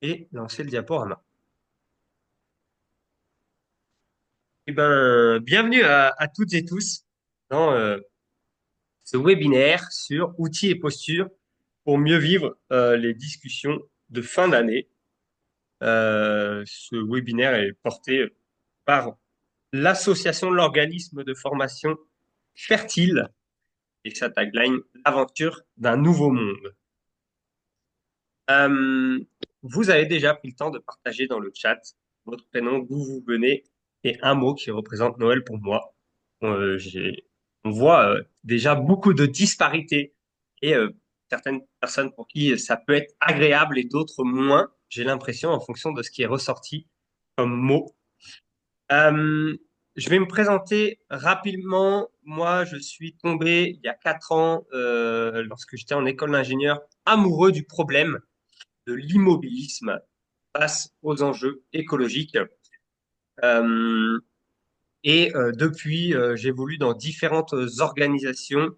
et lancer le diaporama. Eh ben, bienvenue à toutes et tous dans ce webinaire sur outils et postures pour mieux vivre les discussions de fin d'année. Ce webinaire est porté par l'association de l'organisme de formation Fertile et sa tagline, l'aventure d'un nouveau monde. Euh, Vous avez déjà pris le temps de partager dans le chat votre prénom, d'où vous venez et un mot qui représente Noël pour moi. On voit déjà beaucoup de disparités et certaines personnes pour qui ça peut être agréable et d'autres moins, j'ai l'impression, en fonction de ce qui est ressorti comme mot. Euh, je vais me présenter rapidement. Moi, je suis tombé il y a 4 ans, lorsque j'étais en école d'ingénieur, amoureux du problème de l'immobilisme face aux enjeux écologiques. Euh, Depuis, j'évolue dans différentes organisations,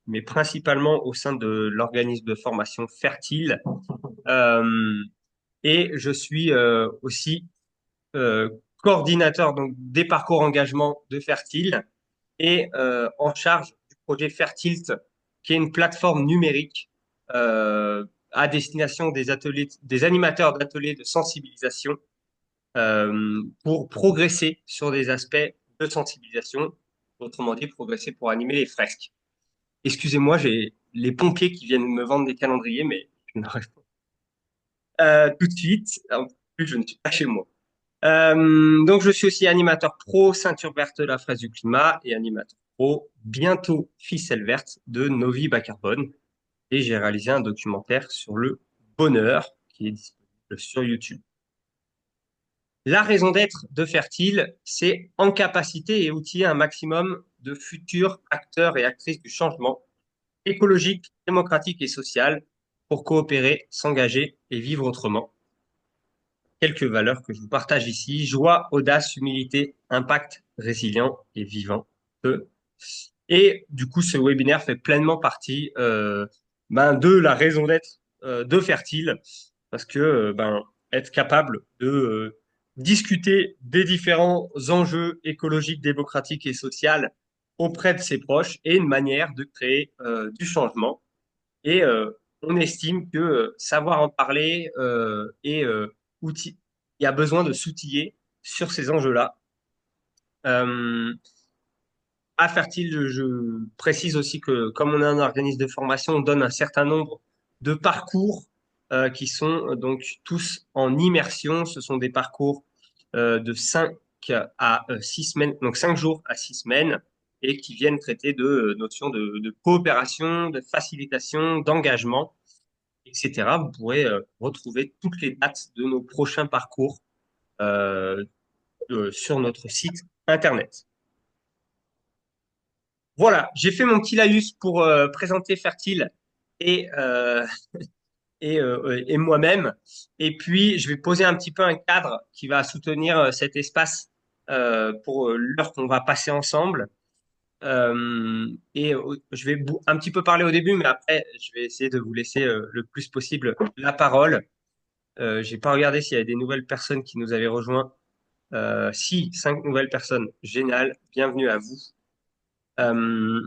mais principalement au sein de l'organisme de formation Fertile. Euh, et je suis aussi euh, coordinateur donc des parcours engagement de Fertile et en charge du projet Fertilt, qui est une plateforme numérique à destination des ateliers, des animateurs d'ateliers de sensibilisation pour progresser sur des aspects de sensibilisation, autrement dit, progresser pour animer les fresques. Excusez-moi, j'ai les pompiers qui viennent me vendre des calendriers, mais je n'arrive pas. Tout de suite, en plus, je ne suis pas chez moi. Donc, je suis aussi animateur pro ceinture verte de la fraise du climat et animateur pro bientôt ficelle verte de Novi Bas Carbone. Et j'ai réalisé un documentaire sur le bonheur qui est disponible sur YouTube. La raison d'être de Fertile, c'est en capacité et outiller un maximum de futurs acteurs et actrices du changement écologique, démocratique et social pour coopérer, s'engager et vivre autrement. Quelques valeurs que je vous partage ici: joie, audace, humilité, impact, résilient et vivant. Et du coup, ce webinaire fait pleinement partie de la raison d'être de Fertile, parce que être capable de discuter des différents enjeux écologiques, démocratiques et sociaux auprès de ses proches est une manière de créer du changement. Et on estime que savoir en parler il y a besoin de s'outiller sur ces enjeux-là. Euh, à Fertile, je précise aussi que comme on est un organisme de formation, on donne un certain nombre de parcours qui sont donc tous en immersion. Ce sont des parcours de 5 à 6 semaines, donc 5 jours à 6 semaines, et qui viennent traiter de notions de coopération, de facilitation, d'engagement, etc. Vous pourrez retrouver toutes les dates de nos prochains parcours euh, sur notre site internet. Voilà, j'ai fait mon petit laïus pour présenter Fertile et, euh, et moi-même. Et puis, je vais poser un petit peu un cadre qui va soutenir cet espace pour l'heure qu'on va passer ensemble. Je vais un petit peu parler au début, mais après, je vais essayer de vous laisser le plus possible la parole. J'ai pas regardé s'il y avait des nouvelles personnes qui nous avaient rejoints. Si, 5 nouvelles personnes, génial, bienvenue à vous. Euh,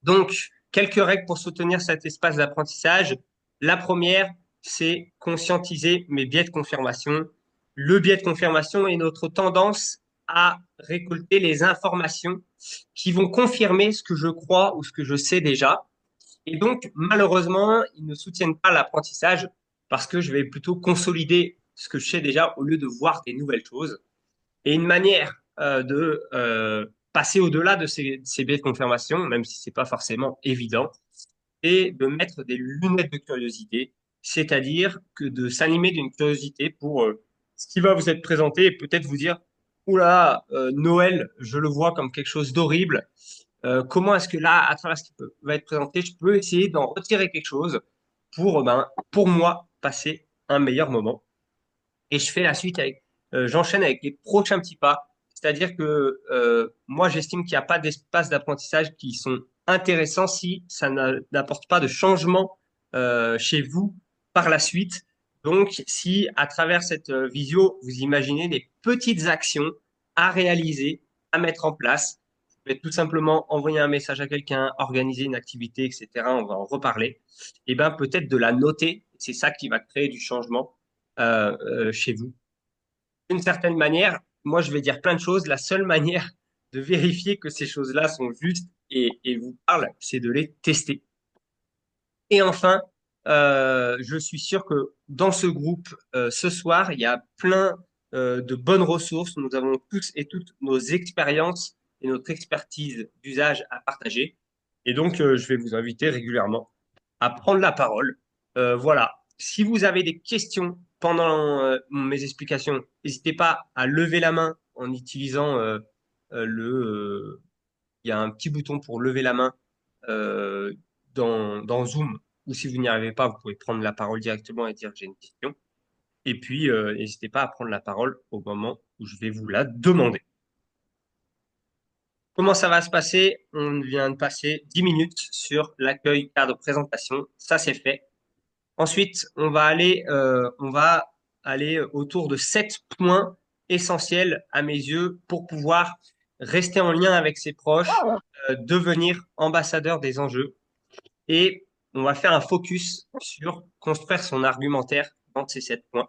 Donc, quelques règles pour soutenir cet espace d'apprentissage. La première, c'est conscientiser mes biais de confirmation. Le biais de confirmation est notre tendance à récolter les informations qui vont confirmer ce que je crois ou ce que je sais déjà. Et donc, malheureusement, ils ne soutiennent pas l'apprentissage parce que je vais plutôt consolider ce que je sais déjà au lieu de voir des nouvelles choses. Et une manière de passer au-delà de ces biais de confirmation, même si c'est pas forcément évident, c'est de mettre des lunettes de curiosité, c'est-à-dire que de s'animer d'une curiosité pour ce qui va vous être présenté et peut-être vous dire, oula, Noël, je le vois comme quelque chose d'horrible. Comment est-ce que là, à travers ce qui va être présenté, je peux essayer d'en retirer quelque chose pour, pour moi, passer un meilleur moment. Et je fais la suite avec, j'enchaîne avec les prochains petits pas. C'est-à-dire que moi, j'estime qu'il n'y a pas d'espace d'apprentissage qui sont intéressants si ça n'apporte pas de changement chez vous par la suite. Donc, si à travers cette visio, vous imaginez des petites actions à réaliser, à mettre en place, vous pouvez tout simplement envoyer un message à quelqu'un, organiser une activité, etc. On va en reparler. Et ben peut-être de la noter. C'est ça qui va créer du changement chez vous. D'une certaine manière, moi je vais dire plein de choses. La seule manière de vérifier que ces choses-là sont justes et vous parlent, c'est de les tester. Et enfin, je suis sûr que dans ce groupe, ce soir, il y a plein de bonnes ressources. Nous avons tous et toutes nos expériences et notre expertise d'usage à partager. Et donc, je vais vous inviter régulièrement à prendre la parole. Voilà. Si vous avez des questions pendant mes explications, n'hésitez pas à lever la main en utilisant il y a un petit bouton pour lever la main euh, dans Zoom, ou si vous n'y arrivez pas, vous pouvez prendre la parole directement et dire que j'ai une question. Et puis, n'hésitez pas à prendre la parole au moment où je vais vous la demander. Comment ça va se passer? On vient de passer 10 minutes sur l'accueil cadre présentation. Ça, c'est fait. Ensuite, on va aller autour de 7 points essentiels à mes yeux pour pouvoir rester en lien avec ses proches, devenir ambassadeur des enjeux. Et on va faire un focus sur construire son argumentaire dans ces 7 points.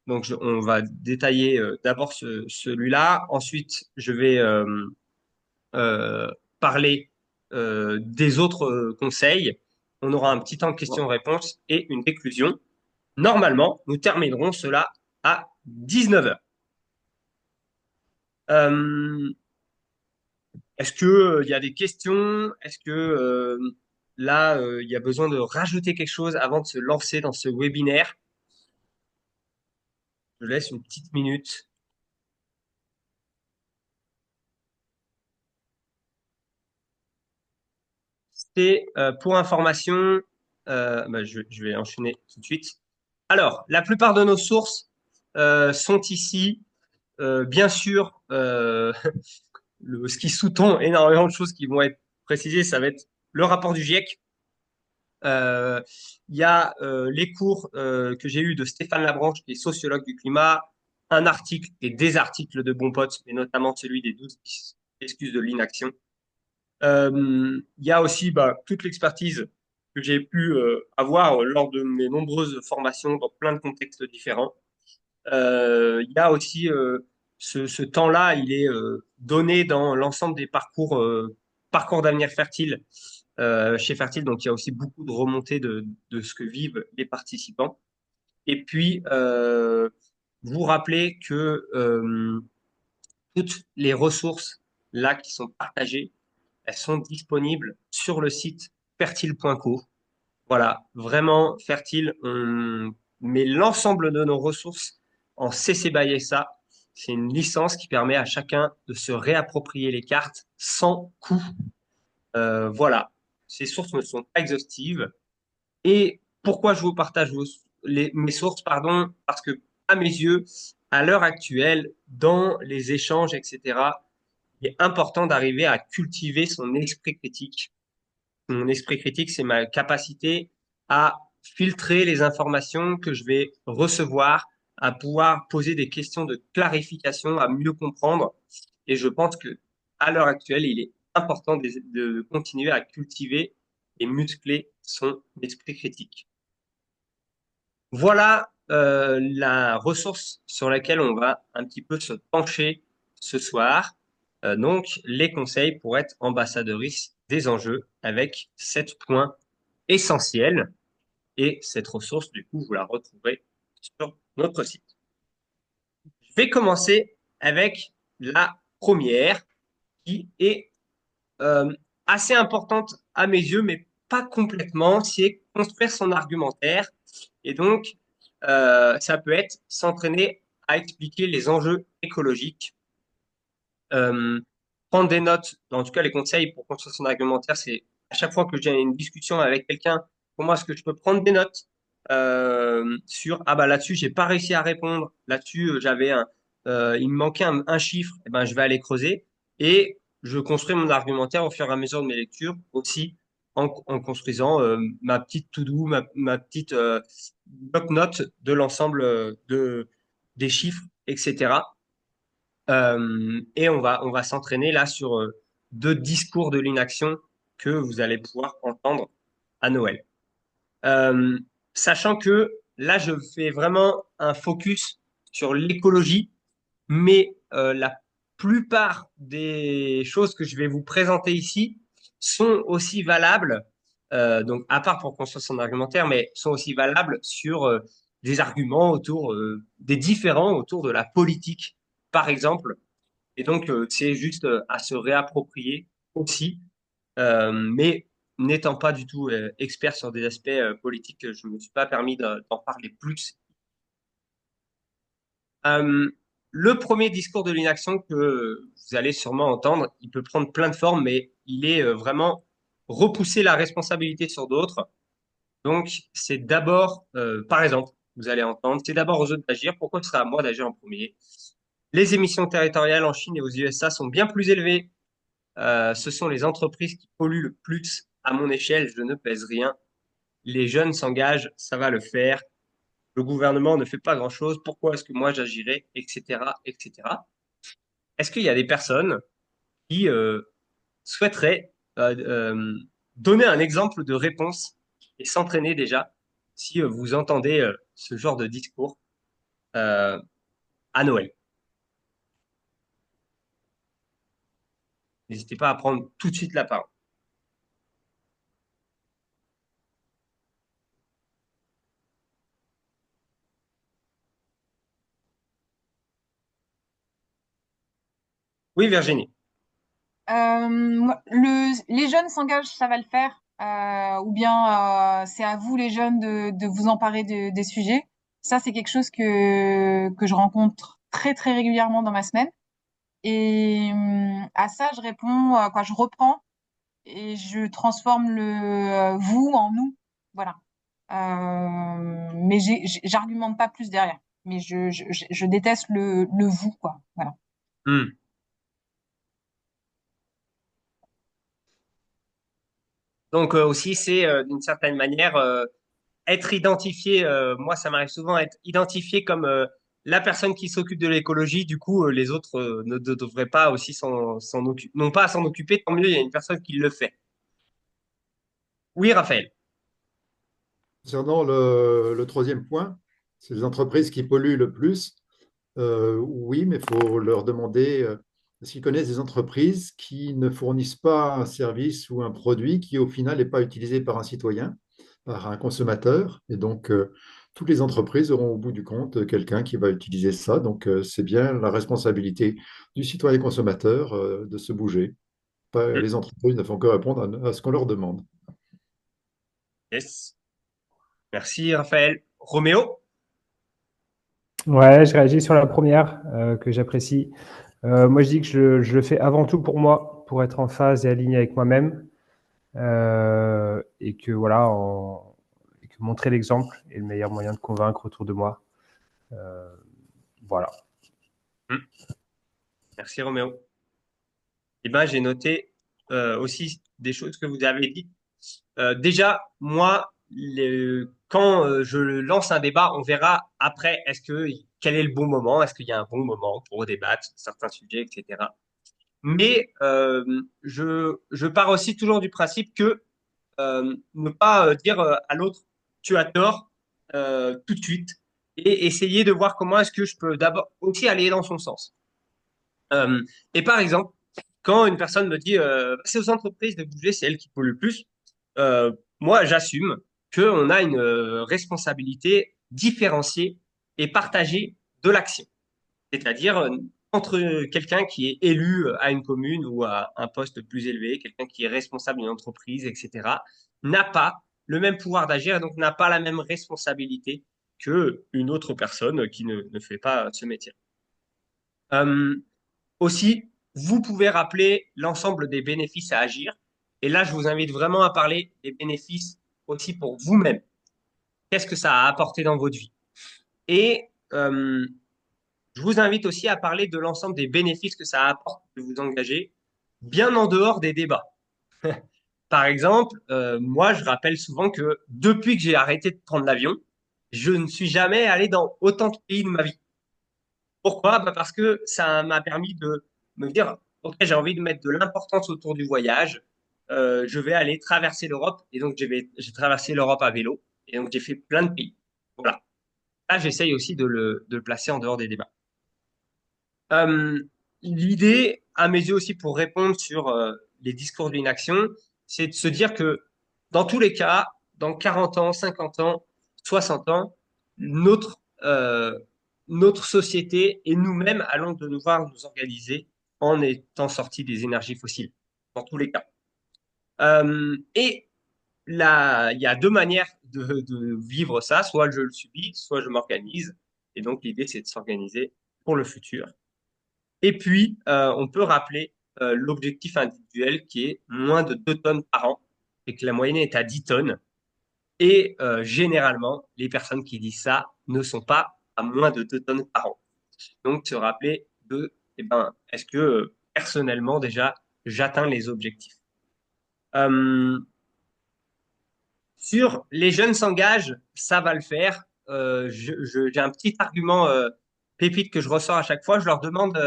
Donc, on va détailler d'abord celui-là. Ensuite, je vais euh, parler des autres conseils. On aura un petit temps de questions-réponses et une déclusion. Normalement, nous terminerons cela à 19 heures. Est-ce que il y a des questions? Est-ce que là, il y a besoin de rajouter quelque chose avant de se lancer dans ce webinaire? Je laisse une petite minute. C'est pour information, je vais enchaîner tout de suite. Alors, la plupart de nos sources sont ici. Bien sûr, ce qui sous-tend énormément de choses qui vont être précisées, ça va être le rapport du GIEC. Euh, Il y a les cours que j'ai eus de Stéphane Labranche, qui est sociologue du climat, un article et des articles de bons potes, mais notamment celui des 12 excuses de l'inaction. Il y a aussi toute l'expertise que j'ai pu avoir lors de mes nombreuses formations dans plein de contextes différents. Il y a aussi ce temps-là, il est donné dans l'ensemble des parcours d'avenir fertile chez Fertile. Donc, il y a aussi beaucoup de remontées de ce que vivent les participants. Et puis, vous rappelez que toutes les ressources là qui sont partagées, elles sont disponibles sur le site fertile.co. Voilà, vraiment fertile. On met l'ensemble de nos ressources en CC by SA. C'est une licence qui permet à chacun de se réapproprier les cartes sans coût. Voilà, ces sources ne sont pas exhaustives. Et pourquoi je vous partage mes sources, pardon, parce que à mes yeux, à l'heure actuelle, dans les échanges, etc., il est important d'arriver à cultiver son esprit critique. Mon esprit critique, c'est ma capacité à filtrer les informations que je vais recevoir, à pouvoir poser des questions de clarification, à mieux comprendre. Et je pense que à l'heure actuelle, il est important de continuer à cultiver et muscler son esprit critique. Voilà la ressource sur laquelle on va un petit peu se pencher ce soir. Donc, les conseils pour être ambassadrice des enjeux avec 7 points essentiels. Et cette ressource, du coup, vous la retrouverez sur notre site. Je vais commencer avec la première qui est euh, assez importante à mes yeux, mais pas complètement, c'est construire son argumentaire. Et donc, ça peut être s'entraîner à expliquer les enjeux écologiques, euh, prendre des notes. En tout cas, les conseils pour construire son argumentaire, c'est à chaque fois que j'ai une discussion avec quelqu'un, comment est-ce que je peux prendre des notes sur ah bah là-dessus j'ai pas réussi à répondre, là-dessus il me manquait un chiffre, et ben je vais aller creuser et je construis mon argumentaire au fur et à mesure de mes lectures aussi en construisant ma petite to-do, ma petite bloc-notes de l'ensemble des chiffres, etc. Et on va s'entraîner là sur deux discours de l'inaction que vous allez pouvoir entendre à Noël. Euh, Sachant que là, je fais vraiment un focus sur l'écologie, mais la plupart des choses que je vais vous présenter ici sont aussi valables, donc à part pour construire son argumentaire, mais sont aussi valables sur des arguments autour des différents autour de la politique, par exemple. Et donc, c'est juste à se réapproprier aussi. Mais n'étant pas du tout expert sur des aspects politiques, je ne me suis pas permis d'en parler plus. Euh, le premier discours de l'inaction que vous allez sûrement entendre, il peut prendre plein de formes, mais il est vraiment repousser la responsabilité sur d'autres. Donc, c'est d'abord, par exemple, vous allez entendre, c'est d'abord aux autres d'agir. Pourquoi ce sera à moi d'agir en premier? Les émissions territoriales en Chine et aux USA sont bien plus élevées. Ce sont les entreprises qui polluent le plus. À mon échelle, je ne pèse rien. Les jeunes s'engagent, ça va le faire. Le gouvernement ne fait pas grand-chose. Pourquoi est-ce que moi j'agirais, etc., etc. Est-ce qu'il y a des personnes qui souhaiteraient donner un exemple de réponse et s'entraîner déjà si vous entendez ce genre de discours euh, à Noël? N'hésitez pas à prendre tout de suite la parole. Oui, Virginie. Les jeunes s'engagent, ça va le faire. Ou bien c'est à vous les jeunes de vous emparer des sujets. Ça, c'est quelque chose que je rencontre très très régulièrement dans ma semaine. Et à ça, je réponds, quoi, je reprends et je transforme le vous en nous. Voilà. Mais j'argumente pas plus derrière. Mais je déteste le vous, quoi. Voilà. Hmm. Donc aussi, c'est d'une certaine manière être identifié, moi ça m'arrive souvent être identifié comme la personne qui s'occupe de l'écologie, du coup les autres devraient pas aussi s'en occuper, non pas à s'en occuper, tant mieux, il y a une personne qui le fait. Oui, Raphaël. Concernant le troisième point, c'est les entreprises qui polluent le plus. Oui, mais il faut leur demander s'ils connaissent des entreprises qui ne fournissent pas un service ou un produit qui, au final, n'est pas utilisé par un citoyen, par un consommateur. Et donc, toutes les entreprises auront au bout du compte quelqu'un qui va utiliser ça. Donc, c'est bien la responsabilité du citoyen consommateur de se bouger. Hmm. Les entreprises ne font que répondre à ce qu'on leur demande. Yes. Merci, Raphaël. Roméo? Ouais, je réagis sur la première que j'apprécie. Moi, je dis que je le fais avant tout pour moi, pour être en phase et aligné avec moi-même, et que voilà, et que montrer l'exemple est le meilleur moyen de convaincre autour de moi. Euh, voilà. Hmm. Merci, Roméo. Eh ben, j'ai noté aussi des choses que vous avez dites. Déjà, moi, quand je lance un débat, on verra après quel est le bon moment, est-ce qu'il y a un bon moment pour débattre sur certains sujets, etc. Mais je pars aussi toujours du principe que ne pas dire à l'autre tu as tort tout de suite et essayer de voir comment est-ce que je peux d'abord aussi aller dans son sens. Euh, et par exemple, quand une personne me dit c'est aux entreprises de bouger, c'est elles qui polluent le plus, euh, moi j'assume qu'on a une responsabilité différenciée et partagée de l'action. C'est-à-dire entre quelqu'un qui est élu à une commune ou à un poste plus élevé, quelqu'un qui est responsable d'une entreprise, etc., n'a pas le même pouvoir d'agir et donc n'a pas la même responsabilité que une autre personne qui ne fait pas ce métier. Euh, Aussi, vous pouvez rappeler l'ensemble des bénéfices à agir. Et là, je vous invite vraiment à parler des bénéfices aussi pour vous-même. Qu'est-ce que ça a apporté dans votre vie? Et je vous invite aussi à parler de l'ensemble des bénéfices que ça apporte de vous engager bien en dehors des débats. par exemple, moi, je rappelle souvent que depuis que j'ai arrêté de prendre l'avion, je ne suis jamais allé dans autant de pays de ma vie. Pourquoi? Bah parce que ça m'a permis de me dire, OK, j'ai envie de mettre de l'importance autour du voyage. Je vais aller traverser l'Europe. Et donc, j'ai traversé l'Europe à vélo. Et donc, j'ai fait plein de pays. Voilà. Là, j'essaye aussi de le placer en dehors des débats. Euh, L'idée, à mes yeux aussi, pour répondre sur les discours de l'inaction, c'est de se dire que dans tous les cas, dans 40 ans, 50 ans, 60 ans, notre société et nous-mêmes allons de devoir nous organiser en étant sortis des énergies fossiles, dans tous les cas. Et là, il y a deux manières de vivre ça, soit je le subis, soit je m'organise. Et donc l'idée, c'est de s'organiser pour le futur. Et puis, on peut rappeler l'objectif individuel qui est moins de 2 tonnes par an et que la moyenne est à 10 tonnes. Et généralement, les personnes qui disent ça ne sont pas à moins de 2 tonnes par an. Donc, se rappeler de, eh ben, est-ce que personnellement, déjà, j'atteins les objectifs? Euh, Sur les jeunes s'engagent, ça va le faire. J'ai un petit argument pépite que je ressors à chaque fois. Je leur demande,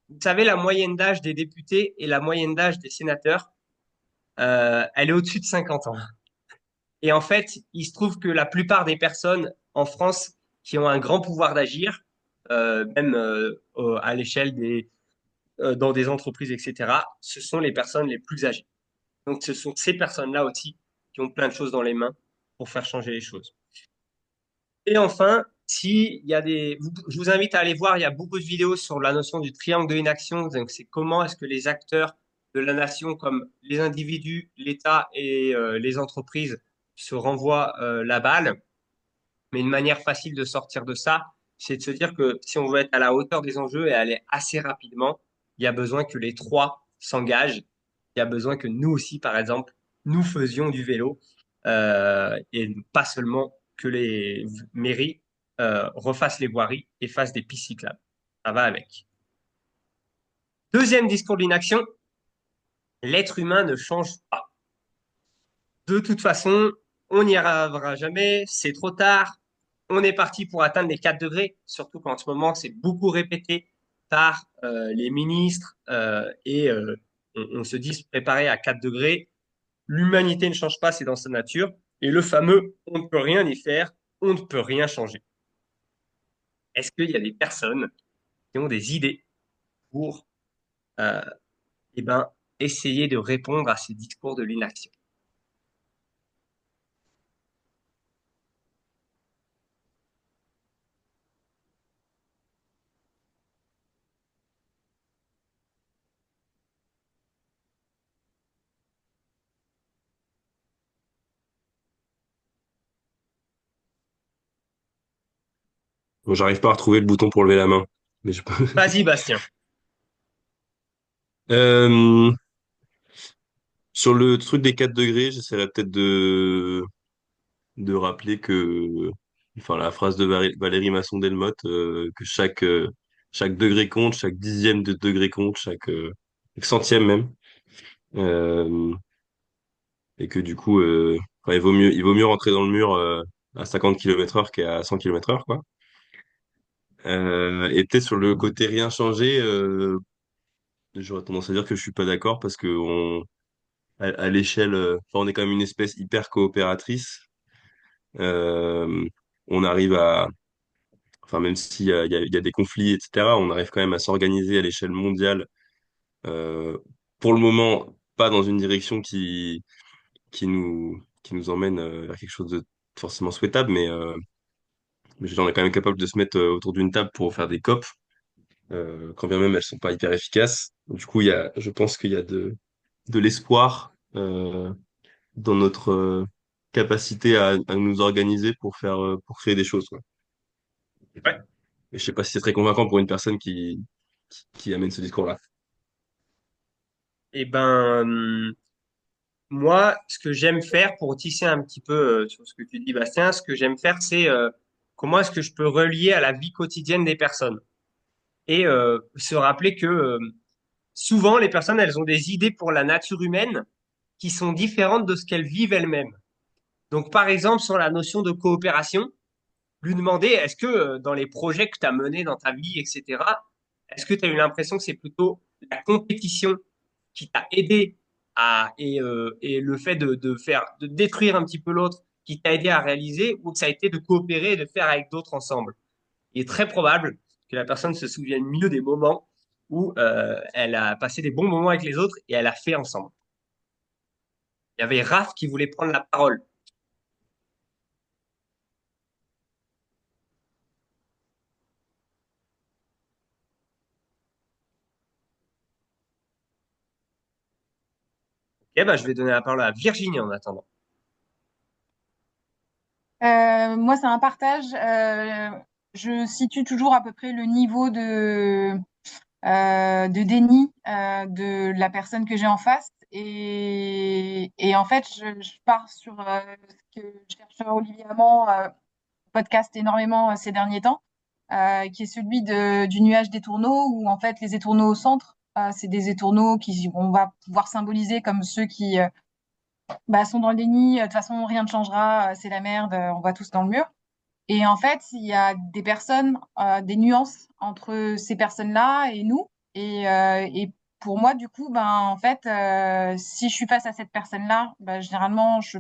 vous savez, la moyenne d'âge des députés et la moyenne d'âge des sénateurs, elle est au-dessus de 50 ans. Et en fait, il se trouve que la plupart des personnes en France qui ont un grand pouvoir d'agir, même à l'échelle dans des entreprises, etc., ce sont les personnes les plus âgées. Donc, ce sont ces personnes-là aussi qui ont plein de choses dans les mains pour faire changer les choses. Et enfin, si il y a je vous invite à aller voir, il y a beaucoup de vidéos sur la notion du triangle de l'inaction. Donc, c'est comment est-ce que les acteurs de la nation, comme les individus, l'État et les entreprises, se renvoient la balle. Mais une manière facile de sortir de ça, c'est de se dire que si on veut être à la hauteur des enjeux et aller assez rapidement, il y a besoin que les trois s'engagent. Il y a besoin que nous aussi, par exemple, nous faisions du vélo et pas seulement que les mairies refassent les voiries et fassent des pistes cyclables. Ça va avec. Deuxième discours de l'inaction, l'être humain ne change pas. De toute façon, on n'y arrivera jamais, c'est trop tard. On est parti pour atteindre les 4 degrés, surtout qu'en ce moment, c'est beaucoup répété par les ministres et on se dit se préparer à 4 degrés. L'humanité ne change pas, c'est dans sa nature. Et le fameux on ne peut rien y faire, on ne peut rien changer. Est-ce qu'il y a des personnes qui ont des idées pour euh, eh ben, essayer de répondre à ces discours de l'inaction? Bon, j'arrive pas à retrouver le bouton pour lever la main. Mais je peux. Vas-y, Bastien. Euh, Sur le truc des 4 degrés, j'essaierai peut-être de rappeler que, enfin, la phrase de Valérie Masson-Delmotte, que chaque degré compte, chaque dixième de degré compte, chaque centième même. Euh, et que du coup, enfin, il vaut mieux rentrer dans le mur, à 50 km/h qu'à 100 km/h, quoi. Et peut-être sur le côté rien changer, j'aurais tendance à dire que je suis pas d'accord parce que à l'échelle, enfin, on est quand même une espèce hyper coopératrice. Euh, on arrive à, enfin, même s'il y a, il y a des conflits, etc., on arrive quand même à s'organiser à l'échelle mondiale. Pour le moment, pas dans une direction qui nous emmène vers quelque chose de forcément souhaitable, mais je veux dire, on est quand même capable de se mettre autour d'une table pour faire des COP, quand bien même elles sont pas hyper efficaces. Du coup, je pense qu'il y a de l'espoir dans notre capacité à nous organiser pour créer des choses, quoi. Ouais. Et je sais pas si c'est très convaincant pour une personne qui amène ce discours-là. Eh ben, moi, ce que j'aime faire pour tisser un petit peu sur ce que tu dis, Bastien, ce que j'aime faire, c'est comment est-ce que je peux relier à la vie quotidienne des personnes et se rappeler que souvent les personnes, elles ont des idées pour la nature humaine qui sont différentes de ce qu'elles vivent elles-mêmes. Donc, par exemple, sur la notion de coopération, lui demander est-ce que dans les projets que tu as menés dans ta vie, etc., est-ce que tu as eu l'impression que c'est plutôt la compétition qui t'a aidé et le fait de détruire un petit peu l'autre qui t'a aidé à réaliser ou que ça a été de coopérer et de faire avec d'autres ensemble? Il est très probable que la personne se souvienne mieux des moments où elle a passé des bons moments avec les autres et elle a fait ensemble. Il y avait Raph qui voulait prendre la parole. Ok, bah, je vais donner la parole à Virginie en attendant. Moi, c'est un partage. Je situe toujours à peu près le niveau de déni de la personne que j'ai en face. Et en fait, je pars sur ce que chercheur Olivier Hamon podcast énormément ces derniers temps, qui est celui du nuage d'étourneaux, où en fait les étourneaux au centre, c'est des étourneaux qui on va pouvoir symboliser comme ceux qui sont dans le déni, de toute façon rien ne changera, c'est la merde, on va tous dans le mur. Et en fait, il y a des personnes, des nuances entre ces personnes-là et nous. Et pour moi, du coup, en fait, si je suis face à cette personne-là, généralement, je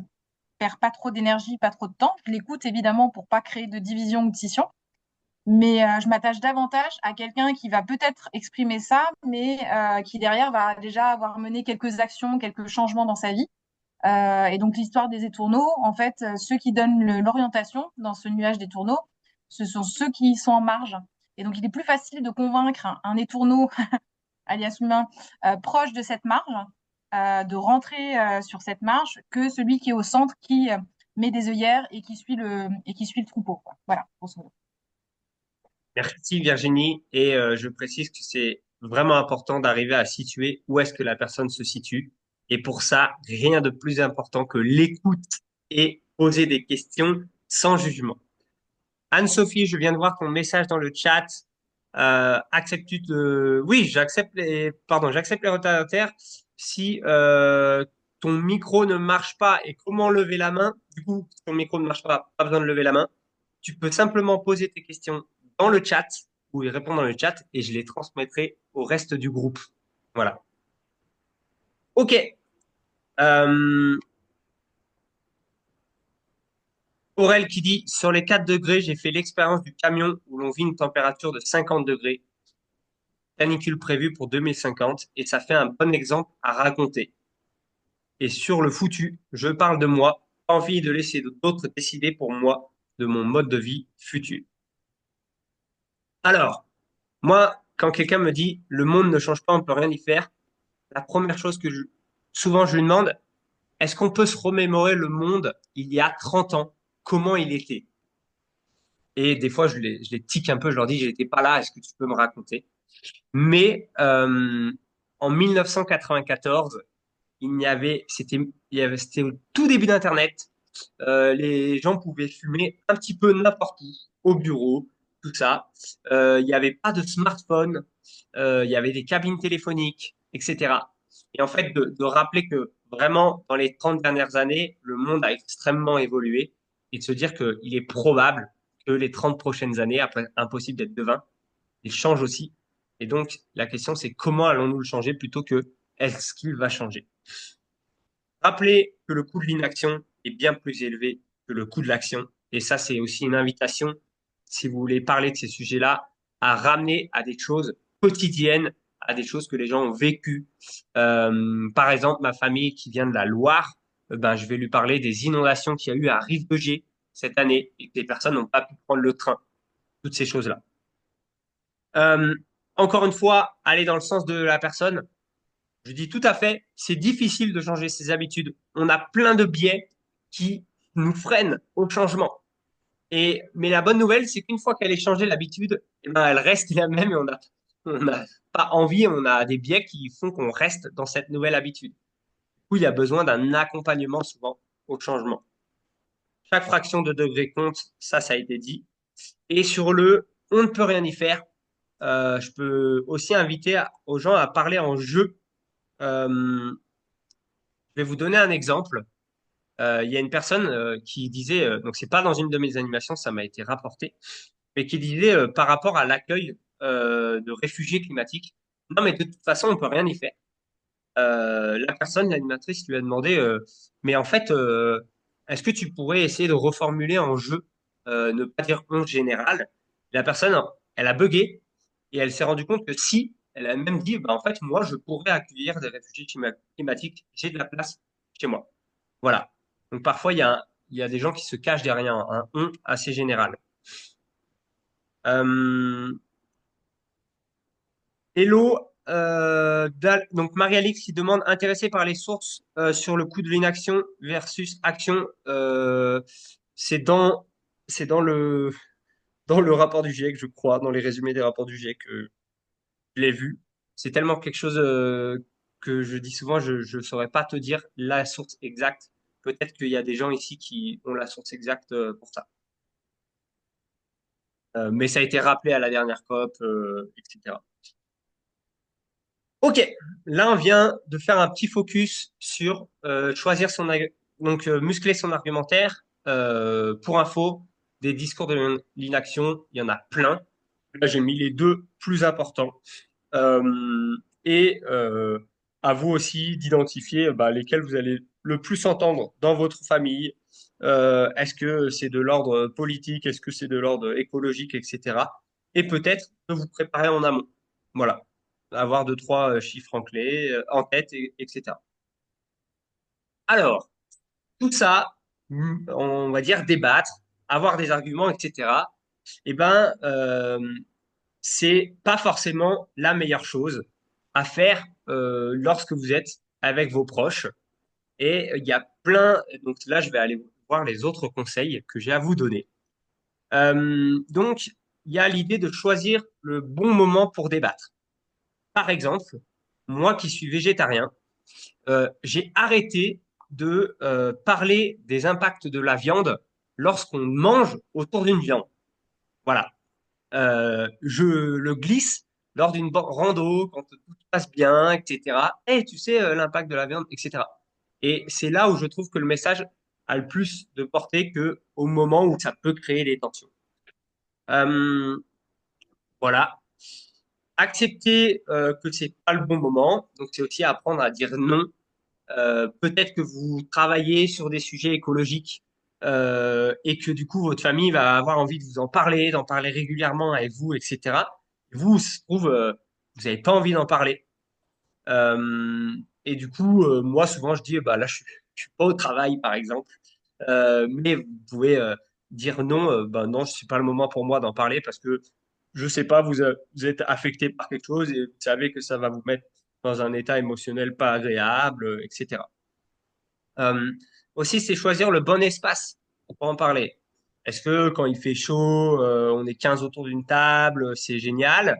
perds pas trop d'énergie, pas trop de temps. Je l'écoute évidemment pour pas créer de division ou de scission. Mais je m'attache davantage à quelqu'un qui va peut-être exprimer ça, mais qui derrière va déjà avoir mené quelques actions, quelques changements dans sa vie. Et donc l'histoire des étourneaux, en fait, ceux qui donnent l'orientation dans ce nuage d'étourneaux, ce sont ceux qui sont en marge. Et donc il est plus facile de convaincre un étourneau, alias humain, proche de cette marge, de rentrer sur cette marge, que celui qui est au centre, qui met des œillères et qui suit le troupeau, quoi. Voilà, grosso modo. Merci Virginie. Et je précise que c'est vraiment important d'arriver à situer où est-ce que la personne se situe. Et pour ça, rien de plus important que l'écoute et poser des questions sans jugement. Anne-Sophie, je viens de voir ton message dans le chat. Acceptes-tu de... Oui, j'accepte les retardataires si ton micro ne marche pas et comment lever la main. Du coup, si ton micro ne marche pas, pas besoin de lever la main. Tu peux simplement poser tes questions dans le chat ou y répondre dans le chat et je les transmettrai au reste du groupe. Voilà. Ok. Euh, Aurel qui dit, sur les 4 degrés, j'ai fait l'expérience du camion où l'on vit une température de 50 degrés. Canicule prévue pour 2050 et ça fait un bon exemple à raconter. Et sur le foutu, je parle de moi, pas envie de laisser d'autres décider pour moi de mon mode de vie futur. Alors, moi, quand quelqu'un me dit le monde ne change pas, on peut rien y faire, la première chose souvent je lui demande, est-ce qu'on peut se remémorer le monde il y a 30 ans, comment il était? Et des fois, je les tique un peu, je leur dis, j'étais pas là, est-ce que tu peux me raconter? Mais en 1994, c'était au tout début d'Internet. Les gens pouvaient fumer un petit peu n'importe où, au bureau, tout ça. Il n'y avait pas de smartphone, il y avait des cabines téléphoniques, etc. Et en fait, de rappeler que vraiment, dans les 30 dernières années, le monde a extrêmement évolué et de se dire qu'il est probable que les 30 prochaines années, après, impossible d'être devin, il change aussi. Et donc, la question, c'est comment allons-nous le changer plutôt que est-ce qu'il va changer? Rappelez que le coût de l'inaction est bien plus élevé que le coût de l'action. Et ça, c'est aussi une invitation, si vous voulez parler de ces sujets-là, à ramener à des choses quotidiennes, à des choses que les gens ont vécues. Par exemple, ma famille qui vient de la Loire, je vais lui parler des inondations qu'il y a eu à Rive-de-Gier cette année et que les personnes n'ont pas pu prendre le train. Toutes ces choses-là. Euh, Encore une fois, aller dans le sens de la personne. Je dis tout à fait, c'est difficile de changer ses habitudes. On a plein de biais qui nous freinent au changement. Mais la bonne nouvelle, c'est qu'une fois qu'elle est changée l'habitude, elle reste la même et on n'a pas envie, on a des biais qui font qu'on reste dans cette nouvelle habitude. Du coup, il y a besoin d'un accompagnement souvent au changement. Chaque fraction de degré compte, ça a été dit. Et sur on ne peut rien y faire, je peux aussi inviter aux gens à parler en jeu. Euh, Je vais vous donner un exemple. Il y a une personne qui disait, donc c'est pas dans une de mes animations, ça m'a été rapporté, mais qui disait par rapport à l'accueil de réfugiés climatiques, non mais de toute façon on peut rien y faire. La personne, l'animatrice lui a demandé, mais en fait, est-ce que tu pourrais essayer de reformuler en jeu, ne pas dire en général? La personne, elle a bugué et elle s'est rendue compte que si, elle a même dit, bah, en fait, moi, je pourrais accueillir des réfugiés climatiques, j'ai de la place chez moi. Voilà. Donc parfois, il y a des gens qui se cachent derrière un on assez général. Euh, Hello, donc Marie-Alix qui demande intéressé par les sources sur le coût de l'inaction versus action. C'est dans c'est dans le rapport du GIEC, je crois, dans les résumés des rapports du GIEC que je l'ai vu. C'est tellement quelque chose que je dis souvent, je ne saurais pas te dire la source exacte. Peut-être qu'il y a des gens ici qui ont la source exacte pour ça. Mais ça a été rappelé à la dernière COP, etc. Ok, là on vient de faire un petit focus sur choisir donc muscler son argumentaire. Pour info, des discours de l'inaction, il y en a plein. Là j'ai mis les deux plus importants. Et à vous aussi d'identifier bah, lesquels vous allez le plus entendre dans votre famille. Est-ce que c'est de l'ordre politique, est-ce que c'est de l'ordre écologique, etc. Et peut-être de vous préparer en amont. Voilà, avoir deux, trois chiffres en clé, en tête, etc. Alors, tout ça, on va dire débattre, avoir des arguments, etc. Eh ben, c'est pas forcément la meilleure chose à faire lorsque vous êtes avec vos proches. Et il y a plein, donc là, je vais aller voir les autres conseils que j'ai à vous donner. Donc, il y a l'idée de choisir le bon moment pour débattre. Par exemple, moi qui suis végétarien, j'ai arrêté de parler des impacts de la viande lorsqu'on mange autour d'une viande. Voilà. Je le glisse lors d'une rando, quand tout passe bien, etc. Et tu sais, l'impact de la viande, etc. Et c'est là où je trouve que le message a le plus de portée que au moment où ça peut créer des tensions. Euh, voilà. Accepter que c'est pas le bon moment. Donc c'est aussi apprendre à dire non. Peut-être que vous travaillez sur des sujets écologiques et que du coup votre famille va avoir envie de vous en parler, d'en parler régulièrement avec vous, etc. Vous, se trouve, vous n'avez pas envie d'en parler. Euh, et du coup, moi souvent je dis, bah là je suis pas au travail par exemple, mais vous pouvez dire non, bah non, c'est pas le moment pour moi d'en parler parce que je sais pas, vous êtes affecté par quelque chose et vous savez que ça va vous mettre dans un état émotionnel pas agréable, etc. Euh, Aussi, c'est choisir le bon espace pour en parler. Est-ce que quand il fait chaud, on est 15 autour d'une table, c'est génial?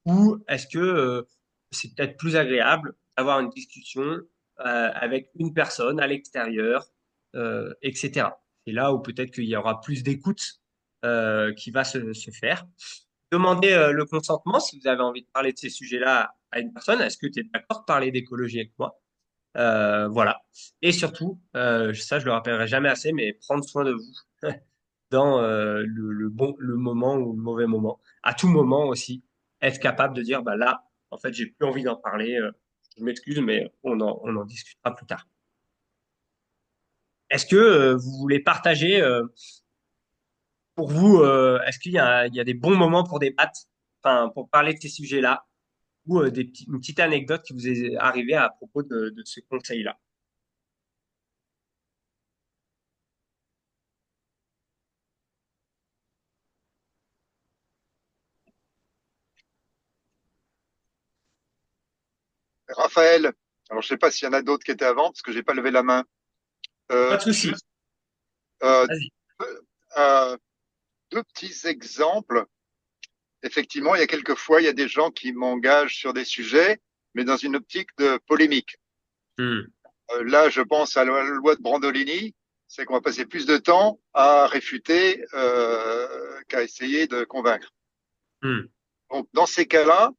Ou est-ce que c'est peut-être plus agréable d'avoir une discussion avec une personne à l'extérieur, etc. C'est là où peut-être qu'il y aura plus d'écoute qui va se faire. Demandez le consentement si vous avez envie de parler de ces sujets-là à une personne. Est-ce que tu es d'accord de parler d'écologie avec moi? Voilà. Et surtout, ça je le rappellerai jamais assez, mais prendre soin de vous dans le moment ou le mauvais moment. À tout moment aussi, être capable de dire, bah là, en fait, j'ai plus envie d'en parler. Je m'excuse, mais on en discutera plus tard. Est-ce que vous voulez partager pour vous, est-ce il y a des bons moments pour débattre, enfin, pour parler de ces sujets-là, ou une petite anecdote qui vous est arrivée à propos de ce conseil-là? Raphaël, alors je ne sais pas s'il y en a d'autres qui étaient avant, parce que j'ai pas levé la main. Pas de souci. Juste euh, Vas-y. euh, deux petits exemples. Effectivement, il y a quelques fois, il y a des gens qui m'engagent sur des sujets, mais dans une optique de polémique. Hmm. Là, je pense à la loi de Brandolini, c'est qu'on va passer plus de temps à réfuter qu'à essayer de convaincre. Hmm. Donc, dans ces cas-là,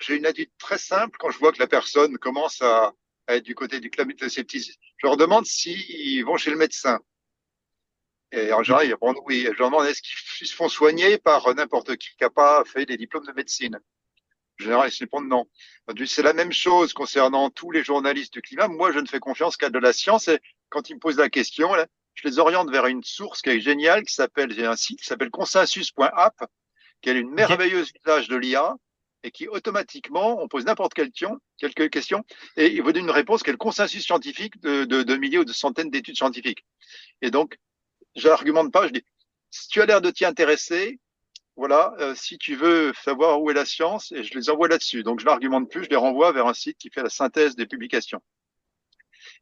j'ai une attitude très simple quand je vois que la personne commence à du côté du climato-scepticisme, je leur demande s'ils vont chez le médecin. Et en général, ils répondent oui. Je leur demande est-ce qu'ils se font soigner par n'importe qui n'a pas fait des diplômes de médecine. En général, ils répondent non. C'est la même chose concernant tous les journalistes du climat. Moi, je ne fais confiance qu'à de la science. Et quand ils me posent la question, là, je les oriente vers une source qui est géniale, j'ai un site qui s'appelle consensus.app, qui est une Ok. merveilleuse usage de l'IA et qui automatiquement, on pose n'importe quelle question, quelques questions, et il vous donne une réponse qui est le consensus scientifique de milliers ou de centaines d'études scientifiques. Et donc, je n'argumente pas, je dis, si tu as l'air de t'y intéresser, voilà, si tu veux savoir où est la science, et je les envoie là-dessus. Donc, je n'argumente plus, je les renvoie vers un site qui fait la synthèse des publications.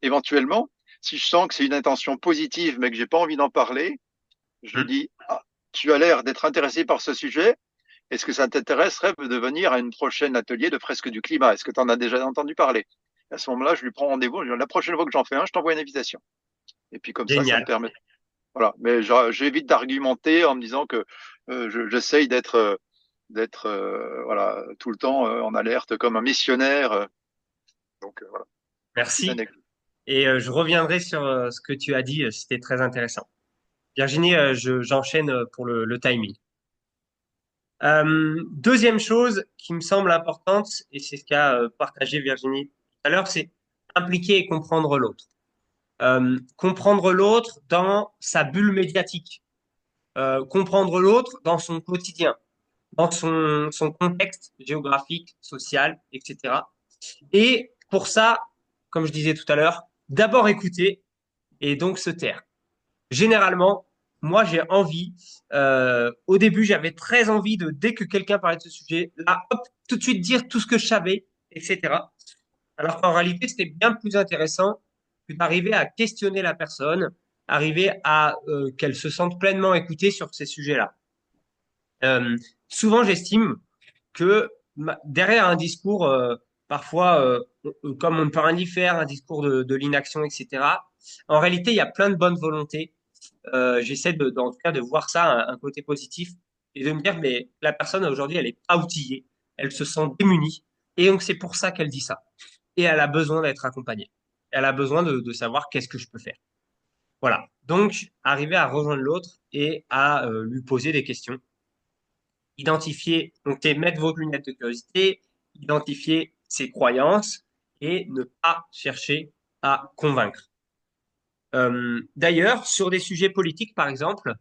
Éventuellement, si je sens que c'est une intention positive, mais que j'ai pas envie d'en parler, je lui Hmm. dis, ah, tu as l'air d'être intéressé par ce sujet. Est-ce que ça t'intéresserait de venir à une prochaine atelier de fresque du climat? Est-ce que tu en as déjà entendu parler? À ce moment-là, je lui prends rendez-vous. La prochaine fois que j'en fais un, je t'envoie une invitation. Et puis comme ça me Génial. permet. Voilà. Mais j'évite d'argumenter en me disant que j'essaye d'être voilà tout le temps en alerte comme un missionnaire. Donc voilà, petite Merci. anecdote. Et je reviendrai sur ce que tu as dit. C'était très intéressant. Virginie, j'enchaîne pour le timing. Deuxième chose qui me semble importante, et c'est ce qu'a partagé Virginie tout à l'heure, c'est impliquer et comprendre l'autre. Comprendre l'autre dans sa bulle médiatique, comprendre l'autre dans son quotidien, dans son contexte géographique, social, etc. Et pour ça, comme je disais tout à l'heure, d'abord écouter et donc se taire. Généralement, moi, j'ai envie, au début, j'avais très envie de, dès que quelqu'un parlait de ce sujet, là, hop, tout de suite dire tout ce que je savais, etc. Alors qu'en réalité, c'était bien plus intéressant que d'arriver à questionner la personne, arriver à qu'elle se sente pleinement écoutée sur ces sujets-là. Euh, Souvent, j'estime que derrière un discours, parfois, comme on peut rien y faire, un discours de l'inaction, etc., en réalité, il y a plein de bonnes volontés. J'essaie en tout cas de voir ça un côté positif et de me dire, mais la personne aujourd'hui, elle est pas outillée, elle se sent démunie, et donc c'est pour ça qu'elle dit ça. Et elle a besoin d'être accompagnée. Elle a besoin de savoir qu'est-ce que je peux faire. Voilà. Donc, arriver à rejoindre l'autre et à lui poser des questions, identifier, donc mettre vos lunettes de curiosité, identifier ses croyances et ne pas chercher à convaincre. D'ailleurs, sur des sujets politiques, par exemple,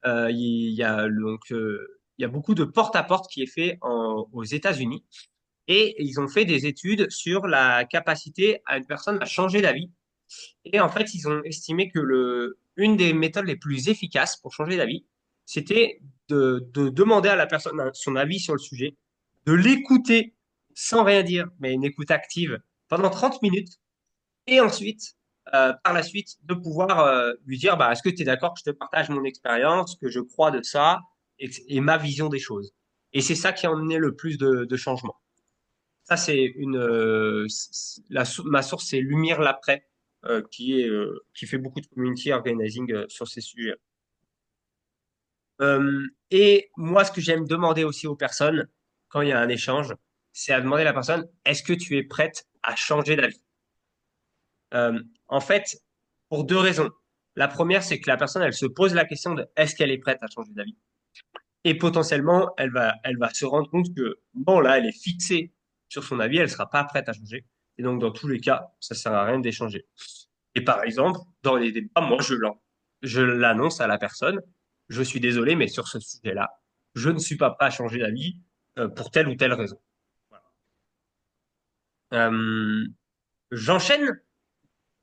il y a beaucoup de porte-à-porte qui est fait aux États-Unis et ils ont fait des études sur la capacité à une personne à changer d'avis. Et en fait, ils ont estimé que une des méthodes les plus efficaces pour changer d'avis, c'était de demander à la personne son avis sur le sujet, de l'écouter sans rien dire, mais une écoute active pendant 30 minutes et ensuite, par la suite, de pouvoir lui dire, bah, est-ce que tu es d'accord que je te partage mon expérience, ce que je crois de ça et ma vision des choses. Et c'est ça qui a emmené le plus de changements. Ça, c'est ma source, c'est Lumière l'après, qui fait beaucoup de community organizing sur ces sujets. Et moi, ce que j'aime demander aussi aux personnes quand il y a un échange, c'est à demander à la personne, est-ce que tu es prête à changer d'avis? En fait, pour deux raisons. La première, c'est que la personne, elle se pose la question de est-ce qu'elle est prête à changer d'avis? Et potentiellement, elle va se rendre compte que, bon, là, elle est fixée sur son avis, elle sera pas prête à changer. Et donc, dans tous les cas, ça sert à rien d'échanger. Et par exemple, dans les débats, moi, je l'annonce à la personne. Je suis désolé, mais sur ce sujet-là, je ne suis pas prêt à changer d'avis pour telle ou telle raison. Voilà. Euh, J'enchaîne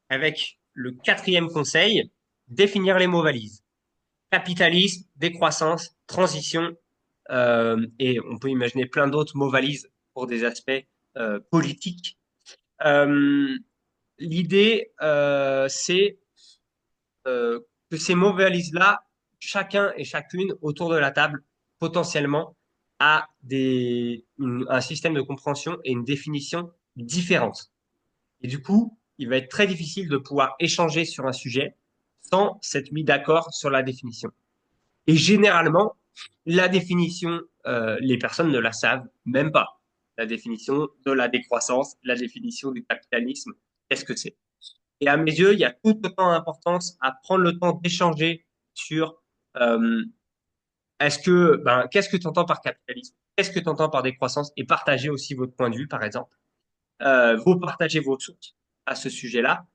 avec le quatrième conseil, définir les mots valises. Capitalisme, décroissance, transition, et on peut imaginer plein d'autres mots valises pour des aspects politiques. Euh, L'idée, c'est que ces mots valises-là, chacun et chacune autour de la table, potentiellement, a un système de compréhension et une définition différente. Et du coup, il va être très difficile de pouvoir échanger sur un sujet sans s'être mis d'accord sur la définition. Et généralement, la définition, les personnes ne la savent même pas. La définition de la décroissance, la définition du capitalisme, qu'est-ce que c'est? Et à mes yeux, il y a tout autant d'importance à prendre le temps d'échanger sur euh, qu'est-ce que tu entends par capitalisme? Qu'est-ce que tu entends par décroissance? Et partager aussi votre point de vue, par exemple. Vous partagez vos sources à ce sujet-là,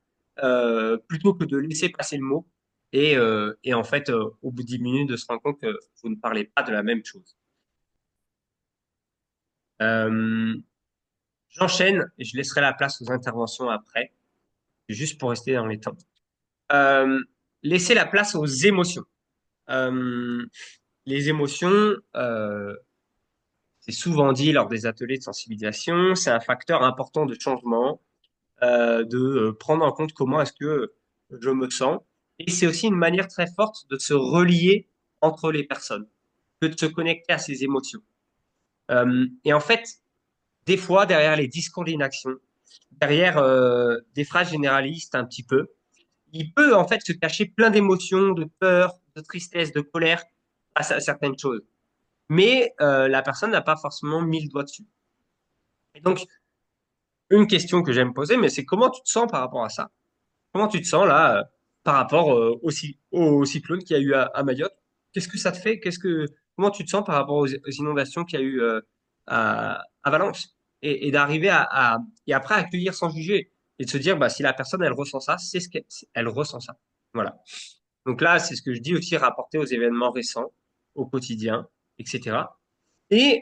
plutôt que de laisser passer le mot et en fait, au bout de 10 minutes, de se rendre compte que vous ne parlez pas de la même chose. Euh, J'enchaîne et je laisserai la place aux interventions après, juste pour rester dans les temps. Euh, Laissez la place aux émotions. Euh, les émotions, c'est souvent dit lors des ateliers de sensibilisation, c'est un facteur important de changement, de prendre en compte comment est-ce que je me sens. Et c'est aussi une manière très forte de se relier entre les personnes, que de se connecter à ses émotions. Et en fait, des fois, derrière les discours d'inaction, derrière des phrases généralistes un petit peu, il peut en fait se cacher plein d'émotions, de peur, de tristesse, de colère face à certaines choses. Mais la personne n'a pas forcément mis le doigt dessus. Et donc, une question que j'aime poser, mais c'est comment tu te sens par rapport à ça? Comment tu te sens là par rapport au cyclone qu'il y a eu à Mayotte? Qu'est-ce que ça te fait? Comment tu te sens par rapport aux inondations qu'il y a eu à Valence? Et d'arriver et après accueillir sans juger et de se dire bah si la personne elle ressent ça, c'est ce qu'elle ressent ça. Voilà. Donc là, c'est ce que je dis aussi rapporté aux événements récents, au quotidien, etc. Et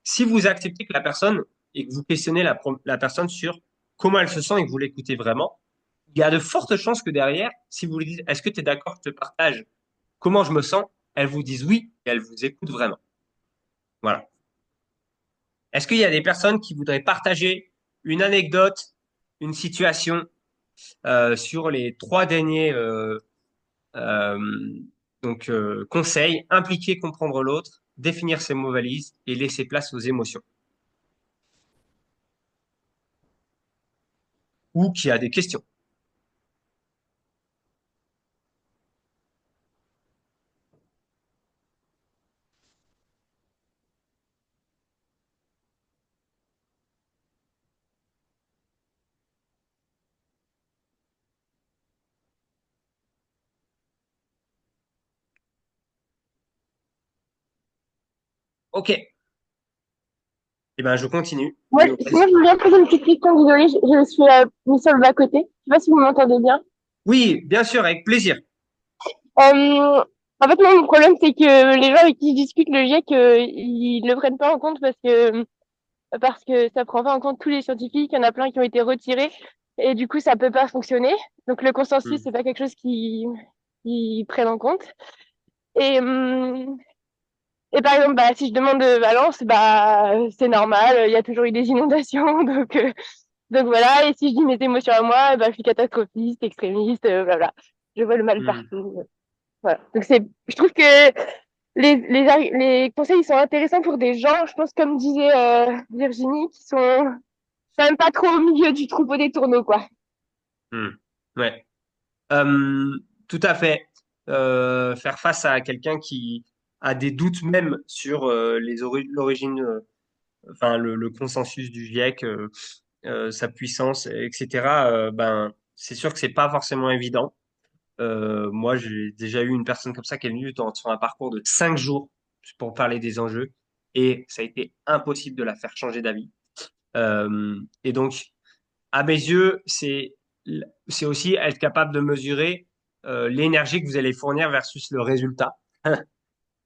si vous acceptez que la personne et que vous questionnez la personne sur comment elle se sent et que vous l'écoutez vraiment, il y a de fortes chances que derrière, si vous lui dites, est-ce que tu es d'accord que je te partage comment je me sens, elle vous dise oui et elle vous écoute vraiment. Voilà. Est-ce qu'il y a des personnes qui voudraient partager une anecdote, une situation sur les trois derniers euh, conseils, impliquer, comprendre l'autre, définir ses mots valises et laisser place aux émotions? Ou qui a des questions? Ok. Eh ben, je continue. Moi, moi, je voulais poser une petite question, désolée, je suis mise sur le bas-côté. Je sais pas si vous m'entendez bien. Oui, bien sûr, avec plaisir. En fait, moi, mon problème, c'est que les gens avec qui je discute, le GIEC, ils le prennent pas en compte parce que ça prend pas en compte tous les scientifiques. Il y en a plein qui ont été retirés et du coup, ça peut pas fonctionner. Donc, le consensus, Hmm. c'est pas quelque chose qui prennent en compte. Et, hum, et par exemple, bah, si je demande de Valence, bah, c'est normal. Il y a toujours eu des inondations, donc voilà, et si je dis mes émotions à moi, eh ben, je suis catastrophiste, extrémiste, blabla. Je vois le mal Hmm. partout. Voilà. Donc je trouve que les conseils ils sont intéressants pour des gens, je pense comme disait Virginie, qui sont quand même pas trop au milieu du troupeau des tourneaux, quoi. Hmm. Ouais. Euh, Tout à fait. Faire face à quelqu'un qui a des doutes même sur l'origine, enfin le consensus du GIEC, sa puissance, etc. C'est sûr que c'est pas forcément évident. Moi, j'ai déjà eu une personne comme ça qui est venue sur un parcours de 5 jours pour parler des enjeux et ça a été impossible de la faire changer d'avis. Et donc, à mes yeux, c'est aussi être capable de mesurer l'énergie que vous allez fournir versus le résultat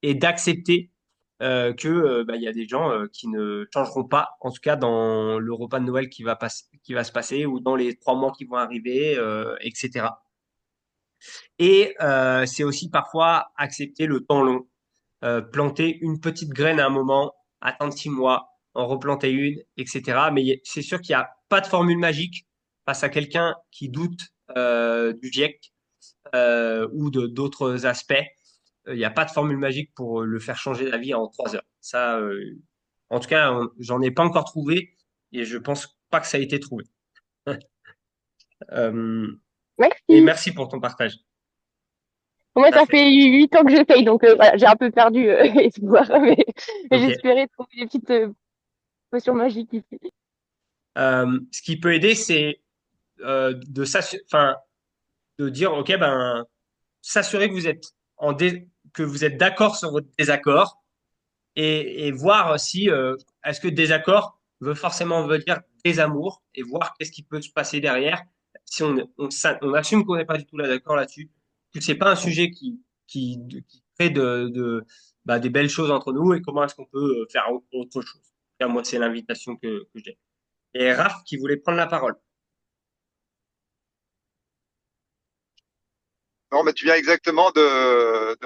et d'accepter il y a des gens qui ne changeront pas, en tout cas dans le repas de Noël qui va se passer ou dans les 3 mois qui vont arriver, etc. Et c'est aussi parfois accepter le temps long, planter une petite graine à un moment, attendre 6 mois, en replanter une, etc. Mais c'est sûr qu'il n'y a pas de formule magique face à quelqu'un qui doute du GIEC ou de d'autres aspects. Il n'y a pas de formule magique pour le faire changer d'avis en 3 heures. Ça, en tout cas, j'en ai pas encore trouvé et je pense pas que ça a été trouvé. Euh, et Merci. merci pour ton partage. Moi, Tout à ça fait. fait 8 ans que j'essaye, donc voilà, j'ai un peu perdu espoir, mais Ok. j'espérais trouver des petites potions magiques ici. Ce qui peut aider, c'est enfin, de dire, OK, ben, s'assurer que vous êtes que vous êtes d'accord sur votre désaccord et voir si, est-ce que désaccord veut dire désamour et voir qu'est-ce qui peut se passer derrière si on assume qu'on n'est pas du tout là d'accord là-dessus, que c'est pas un sujet qui crée bah, des belles choses entre nous et comment est-ce qu'on peut faire autre chose. Moi, c'est l'invitation que j'ai. Et Raph qui voulait prendre la parole. Non, mais tu viens exactement de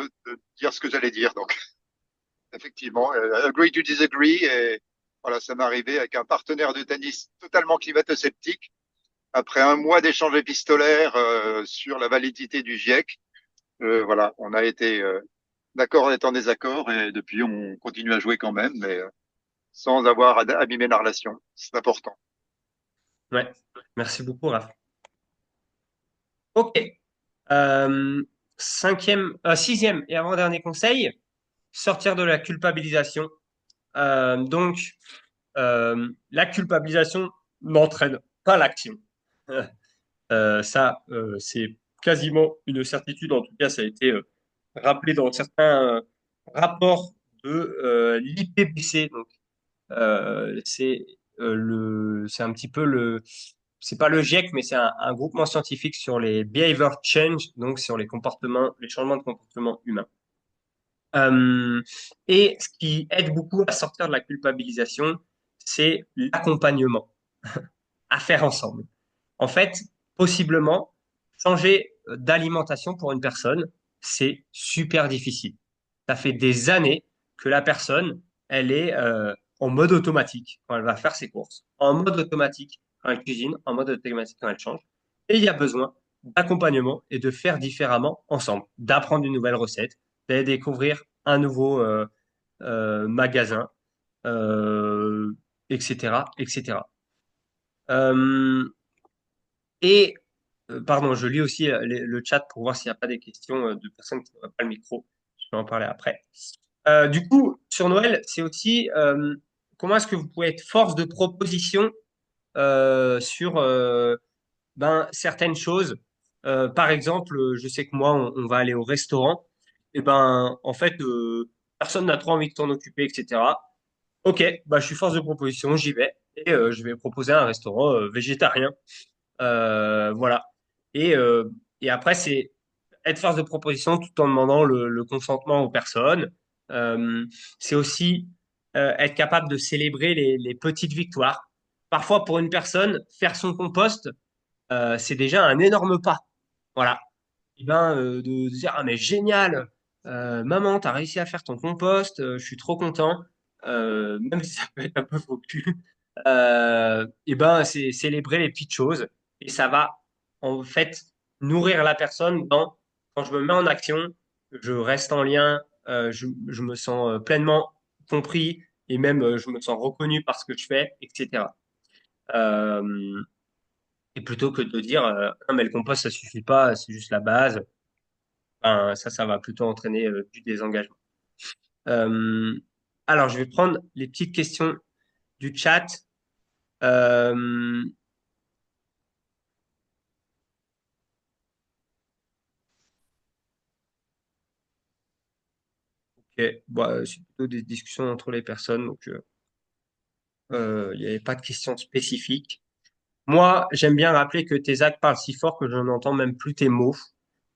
dire ce que j'allais dire. Donc, effectivement, agree to disagree. Et voilà, ça m'est arrivé avec un partenaire de tennis totalement climato-sceptique. Après un mois d'échanges épistolaires sur la validité du GIEC, voilà, on a été d'accord d'être en désaccord et depuis on continue à jouer quand même, mais sans avoir abîmé la relation. C'est important. Ouais, merci beaucoup, Raph. Ok. Sixième et avant-dernier conseil, sortir de la culpabilisation. Donc, la culpabilisation n'entraîne pas l'action. C'est quasiment une certitude. En tout cas, ça a été rappelé dans certains rapports de l'IPBC. Donc, c'est un petit peu c'est pas le GIEC, mais c'est un groupement scientifique sur les behavior change, donc sur les changements de comportement humain. Et ce qui aide beaucoup à sortir de la culpabilisation, c'est l'accompagnement à faire ensemble. En fait, possiblement, changer d'alimentation pour une personne, c'est super difficile. Ça fait des années que la personne, elle est en mode automatique quand elle va faire ses courses, en mode automatique quand elle cuisine, en mode automatique quand elle change. Et il y a besoin d'accompagnement et de faire différemment ensemble, d'apprendre une nouvelle recette, d'aller découvrir un nouveau magasin, euh, etc., etc. Euh, et, pardon, je lis aussi le chat pour voir s'il n'y a pas des questions de personnes qui n'ont pas le micro. Je vais en parler après. Du coup, sur Noël, c'est aussi comment est-ce que vous pouvez être force de proposition sur ben, certaines choses. Par exemple, je sais que moi, on va aller au restaurant. Et ben, en fait, personne n'a trop envie de t'en occuper, etc. Ok, bah, je suis force de proposition, j'y vais. Et je vais proposer un restaurant végétarien. Voilà. Et, euh, et après, c'est être force de proposition tout en demandant le consentement aux personnes. C'est aussi être capable de célébrer les petites victoires. Parfois, pour une personne, faire son compost, c'est déjà un énorme pas. Voilà. Et ben, de dire, ah mais génial, maman, t'as réussi à faire ton compost, je suis trop content, même si ça peut être un peu faux cul. Et ben, c'est célébrer les petites choses et ça va en fait nourrir la personne dans quand je me mets en action, je reste en lien, je me sens pleinement compris et même je me sens reconnu par ce que je fais, etc. Euh, et plutôt que de dire non mais le compost ça suffit pas, c'est juste la base, ben, ça va plutôt entraîner du désengagement. Euh, alors je vais prendre les petites questions du chat. Euh, ok, bon, c'est plutôt des discussions entre les personnes, donc il n'y avait pas de questions spécifiques. Moi, j'aime bien rappeler que tes actes parlent si fort que je n'entends même plus tes mots.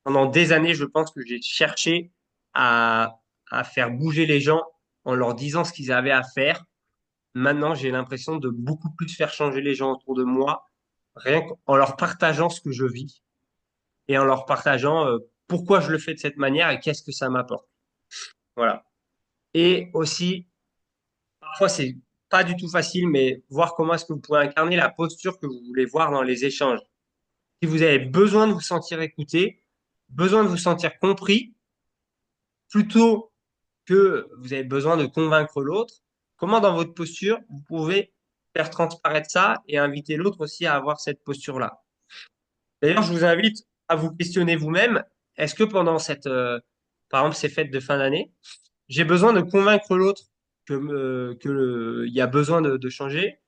Pendant des années, je pense que j'ai cherché à faire bouger les gens en leur disant ce qu'ils avaient à faire. Maintenant, j'ai l'impression de beaucoup plus faire changer les gens autour de moi, rien qu'en leur partageant ce que je vis et en leur partageant pourquoi je le fais de cette manière et qu'est-ce que ça m'apporte. Voilà. Et aussi, parfois, c'est pas du tout facile, mais voir comment est-ce que vous pouvez incarner la posture que vous voulez voir dans les échanges. Si vous avez besoin de vous sentir écouté, besoin de vous sentir compris, plutôt que vous avez besoin de convaincre l'autre, comment dans votre posture, vous pouvez faire transparaître ça et inviter l'autre aussi à avoir cette posture-là. D'ailleurs, je vous invite à vous questionner vous-même. Est-ce que pendant par exemple, ces fêtes de fin d'année, j'ai besoin de convaincre l'autre il y a besoin de changer,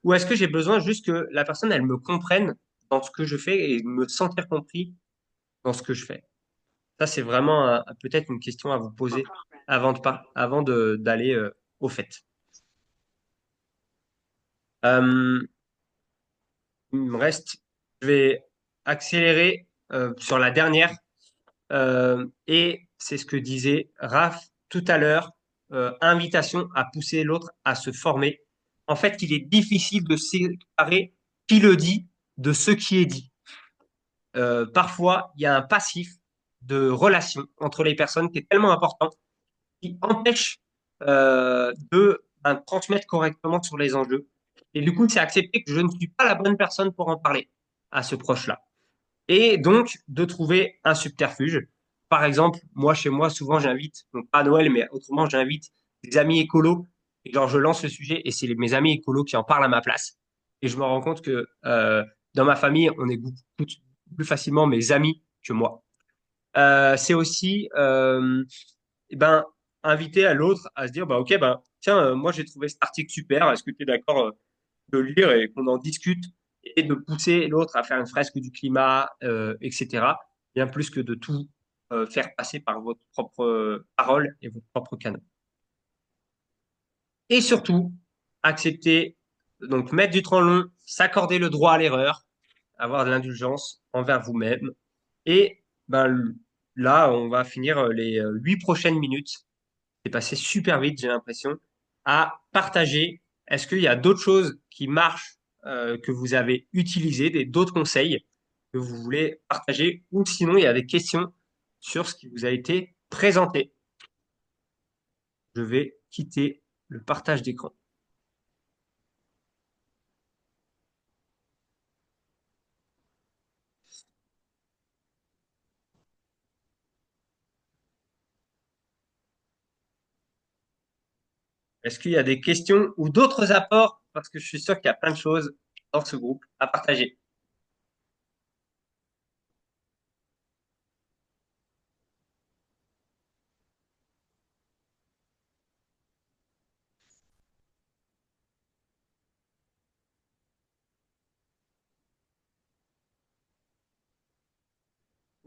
ou est-ce que j'ai besoin juste que la personne, elle me comprenne dans ce que je fais et me sentir compris dans ce que je fais. Ça, c'est vraiment peut-être une question à vous poser avant d'aller au fait. Euh, il me reste, je vais accélérer sur la dernière. Et c'est ce que disait Raph tout à l'heure, invitation à pousser l'autre à se former. En fait, il est difficile de séparer qui le dit de ce qui est dit. Parfois, il y a un passif de relation entre les personnes qui est tellement important, qui empêche de transmettre correctement sur les enjeux. Et du coup, c'est accepter que je ne suis pas la bonne personne pour en parler à ce proche-là. Et donc, de trouver un subterfuge. Par exemple, moi, chez moi, souvent, j'invite, donc pas à Noël, mais autrement, j'invite des amis écolos. Et genre, je lance le sujet et c'est mes amis écolos qui en parlent à ma place. Et je me rends compte que dans ma famille, on est beaucoup plus facilement mes amis que moi. C'est aussi eh ben, inviter à l'autre à se dire, bah, ok, bah, tiens, moi, j'ai trouvé cet article super. Est-ce que tu es d'accord de le lire et qu'on en discute et de pousser l'autre à faire une fresque du climat, etc. Bien plus que de tout faire passer par votre propre parole et votre propre canon. Et surtout, accepter, donc mettre du temps long, s'accorder le droit à l'erreur, avoir de l'indulgence envers vous-même. Et ben, là, on va finir les 8 prochaines minutes. C'est passé super vite, j'ai l'impression, à partager. Est-ce qu'il y a d'autres choses qui marchent, que vous avez utilisées, d'autres conseils que vous voulez partager, ou sinon il y a des questions sur ce qui vous a été présenté. Je vais quitter le partage d'écran. Est-ce qu'il y a des questions ou d'autres apports? Parce que je suis sûr qu'il y a plein de choses dans ce groupe à partager.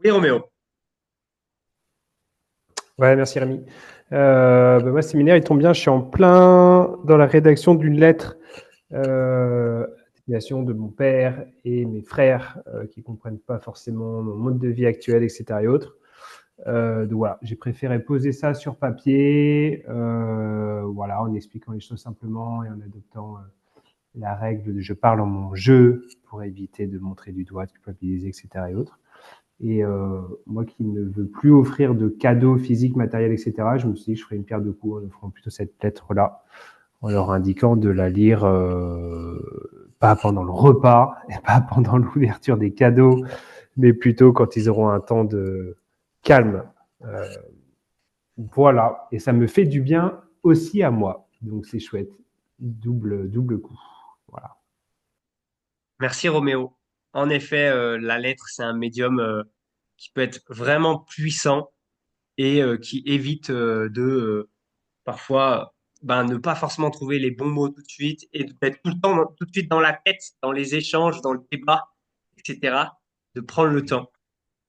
Oui, Roméo. Ouais, merci Rémi. Moi, ce séminaire, il tombe bien, je suis en plein dans la rédaction d'une lettre à destination de mon père et mes frères qui ne comprennent pas forcément mon mode de vie actuel, etc. et autres. Donc voilà, j'ai préféré poser ça sur papier, voilà, en expliquant les choses simplement et en adoptant la règle de je parle en mon jeu pour éviter de montrer du doigt, de culpabiliser, etc. et autres. Et moi qui ne veux plus offrir de cadeaux physiques, matériels, etc., je me suis dit que je ferais une pierre de coups en offrant plutôt cette lettre-là, en leur indiquant de la lire pas pendant le repas et pas pendant l'ouverture des cadeaux, mais plutôt quand ils auront un temps de calme. Euh, voilà, et ça me fait du bien aussi à moi, donc c'est chouette, double coup. Voilà. Merci, Roméo. En effet, la lettre, c'est un médium qui peut être vraiment puissant et qui évite parfois ne pas forcément trouver les bons mots tout de suite et d'être tout le temps tout de suite dans la tête, dans les échanges, dans le débat, etc. De prendre le temps.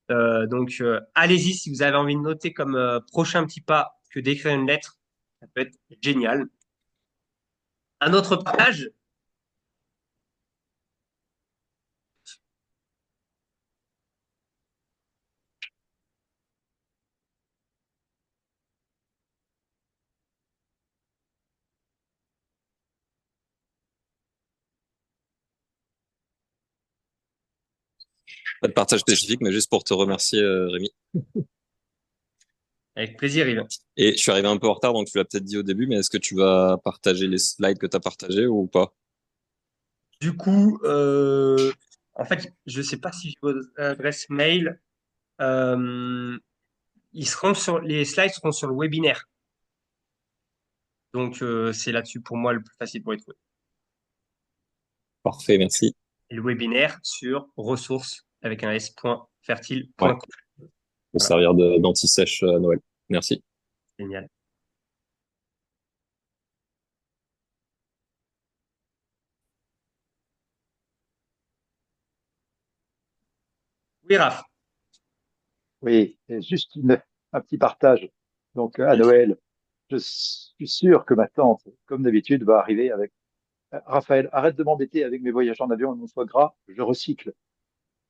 Donc allez-y si vous avez envie de noter comme prochain petit pas que d'écrire une lettre, ça peut être génial. Un autre partage, Pas de partage spécifique, mais juste pour te remercier, Rémi. avec plaisir, Yves. Et je suis arrivé un peu en retard, donc tu l'as peut-être dit au début, mais est-ce que tu vas partager les slides que tu as partagés ou pas? Du coup, en fait, je sais pas si j'ai votre adresse mail. Euh, les slides seront sur le webinaire. Donc, c'est là-dessus pour moi le plus facile pour les trouver. Parfait, merci. Et le webinaire sur ressources avec un Ouais, s.fertile.com. pour Voilà, servir d'anti-sèche à Noël. Merci. génial. Oui, Raph. Oui, et juste un petit partage. Donc, à Noël, je suis sûr que ma tante, comme d'habitude, va arriver avec Raphaël, arrête de m'embêter avec mes voyages en avion et mon foie gras, je recycle.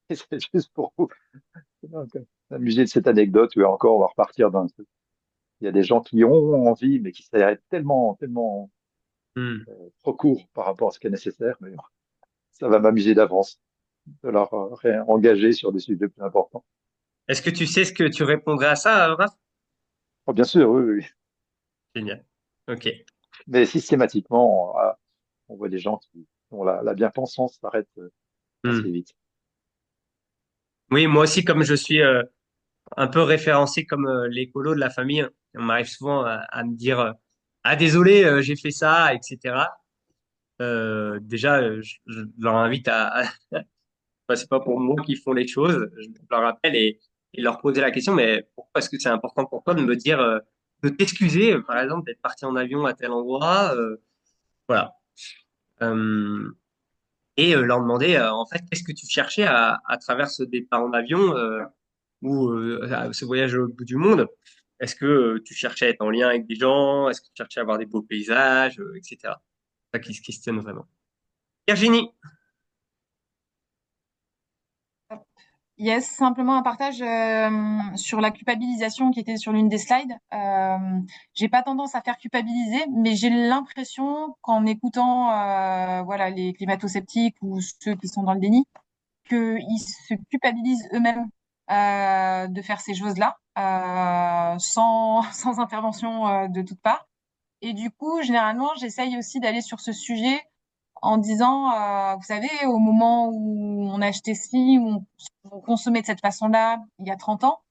Et c'est juste pour vous donc, amuser de cette anecdote, où encore, on va repartir dans. Il y a des gens qui ont envie, mais qui s'arrêtent tellement, tellement Hmm. trop court par rapport à ce qui est nécessaire. Mais ça va m'amuser d'avance de leur engager sur des sujets plus importants. Est-ce que tu sais ce que tu répondrais à ça, Raph? Oh, bien sûr, oui, oui, oui. Génial. Ok. Mais systématiquement, on voit des gens qui ont la bien-pensance s'arrête assez Hmm. vite. Oui, moi aussi, comme je suis un peu référencé comme l'écolo de la famille, on m'arrive souvent à me dire ah désolé, j'ai fait ça, etc. Déjà, je leur invite enfin, c'est pas pour moi qu'ils font les choses, je leur rappelle et leur poser la question, mais pourquoi est-ce que c'est important pour toi de me dire, de t'excuser, par exemple, d'être parti en avion à tel endroit, voilà. Euh, et leur demander, en fait, qu'est-ce que tu cherchais à travers ce départ en avion ou ce voyage au bout du monde? Est-ce que tu cherchais à être en lien avec des gens? Est-ce que tu cherchais à voir des beaux paysages, etc. C'est ça qui se questionne vraiment. Virginie, Yes, simplement un partage sur la culpabilisation qui était sur l'une des slides. J'ai pas tendance à faire culpabiliser, mais j'ai l'impression qu'en écoutant voilà les climato-sceptiques ou ceux qui sont dans le déni, qu'ils se culpabilisent eux-mêmes de faire ces choses-là sans intervention de toute part. Et du coup, généralement, j'essaye aussi d'aller sur ce sujet en disant, vous savez, au moment où on achetait ci, où on consommait de cette façon-là, il y a 30 ans,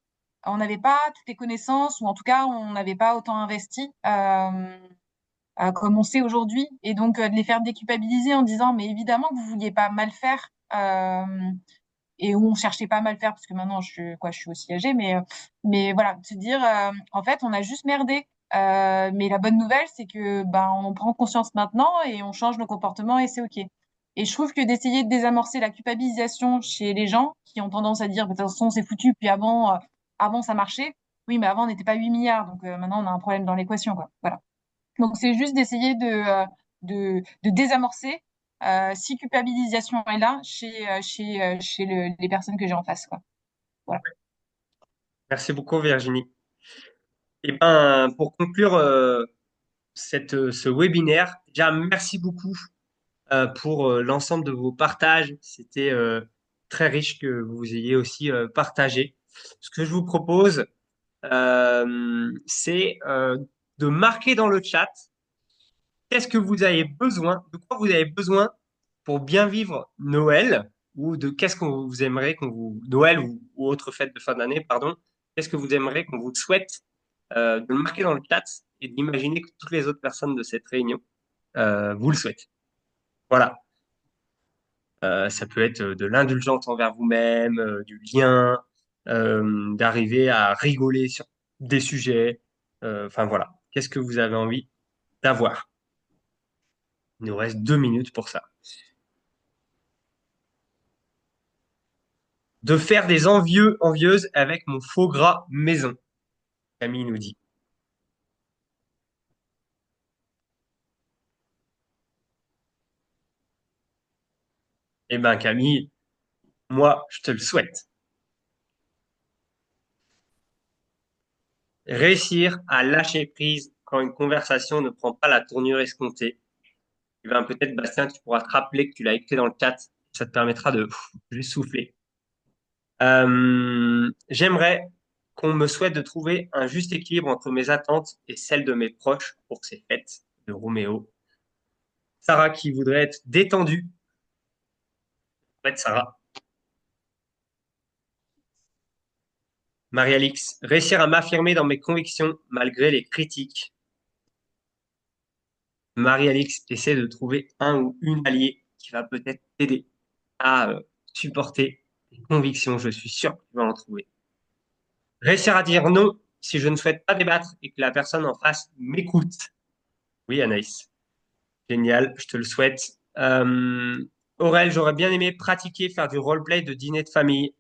on n'avait pas toutes les connaissances, ou en tout cas, on n'avait pas autant investi comme on sait aujourd'hui. Et donc, de les faire déculpabiliser en disant, mais évidemment que vous vouliez pas mal faire, et où on cherchait pas à mal faire, parce que maintenant, je suis aussi âgée, mais voilà, de se dire, en fait, on a juste merdé. Mais la bonne nouvelle, c'est que ben on prend conscience maintenant et on change nos comportements et c'est OK. Et je trouve que d'essayer de désamorcer la culpabilisation chez les gens qui ont tendance à dire, bah, de toute façon, c'est foutu, puis avant ça marchait. Oui, mais avant, on n'était pas 8 milliards, donc maintenant, on a un problème dans l'équation, quoi. Voilà. Donc, c'est juste d'essayer de désamorcer si culpabilisation est là chez les personnes que j'ai en face, quoi. Voilà. merci beaucoup, Virginie. Et ben, pour conclure ce webinaire, déjà, merci beaucoup pour l'ensemble de vos partages. C'était très riche que vous ayez aussi partagé. Ce que je vous propose, c'est de marquer dans le chat qu'est-ce que vous avez besoin, de quoi vous avez besoin pour bien vivre Noël, ou de qu'est-ce que vous aimeriez qu'on vous, Noël ou autre fête de fin d'année, pardon, qu'est-ce que vous aimeriez qu'on vous souhaite, de le marquer dans le chat et d'imaginer que toutes les autres personnes de cette réunion vous le souhaitent. Voilà. Ça peut être de l'indulgence envers vous-même, du lien, d'arriver à rigoler sur des sujets. Enfin voilà. Qu'est-ce que vous avez envie d'avoir? Il nous reste 2 minutes pour ça. De faire des envieux, envieuses avec mon faux gras maison, Camille nous dit. Eh ben Camille, moi, je te le souhaite. Réussir à lâcher prise quand une conversation ne prend pas la tournure escomptée. Eh ben, peut-être, Bastien, tu pourras te rappeler que tu l'as écrit dans le chat. Ça te permettra de juste souffler. J'aimerais qu'on me souhaite de trouver un juste équilibre entre mes attentes et celles de mes proches pour ces fêtes de Roméo. Sarah qui voudrait être détendue. En fait, Sarah. Marie-Alix, réussir à m'affirmer dans mes convictions malgré les critiques. Marie-Alix, essaie de trouver un ou une alliée qui va peut-être t'aider à supporter tes convictions. Je suis sûr que tu vas en trouver. Réussir à dire non si je ne souhaite pas débattre et que la personne en face m'écoute. Oui, Anaïs. Génial, je te le souhaite. Aurel, j'aurais bien aimé pratiquer, faire du roleplay de dîner de famille.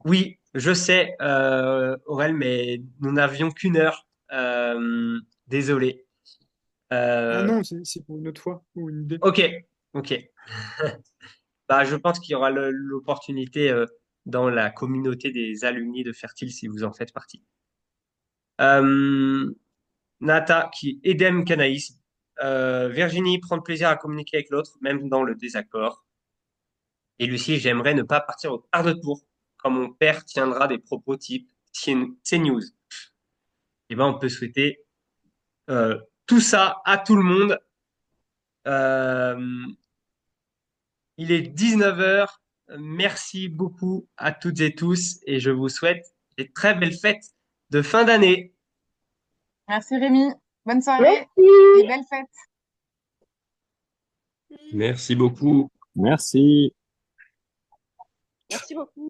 Oui, je sais, Aurel, mais nous n'avions qu'une heure. Désolé. Ah Euh, non, c'est pour une autre fois ou une idée. ok, ok. Bah, je pense qu'il y aura l'opportunité dans la communauté des alumni de Fertile si vous en faites partie. Euh, Nata qui Edem Canaïs. Virginie, prendre plaisir à communiquer avec l'autre, même dans le désaccord. Et Lucie, j'aimerais ne pas partir au quart de tour quand mon père tiendra des propos type CNews. Et ben, on peut souhaiter euh, tout ça à tout le monde. Euh, il est 19 heures. Merci beaucoup à toutes et tous et je vous souhaite des très belles fêtes de fin d'année. Merci Rémi. Bonne soirée et Merci. belle fête. Merci beaucoup. Merci. Merci beaucoup.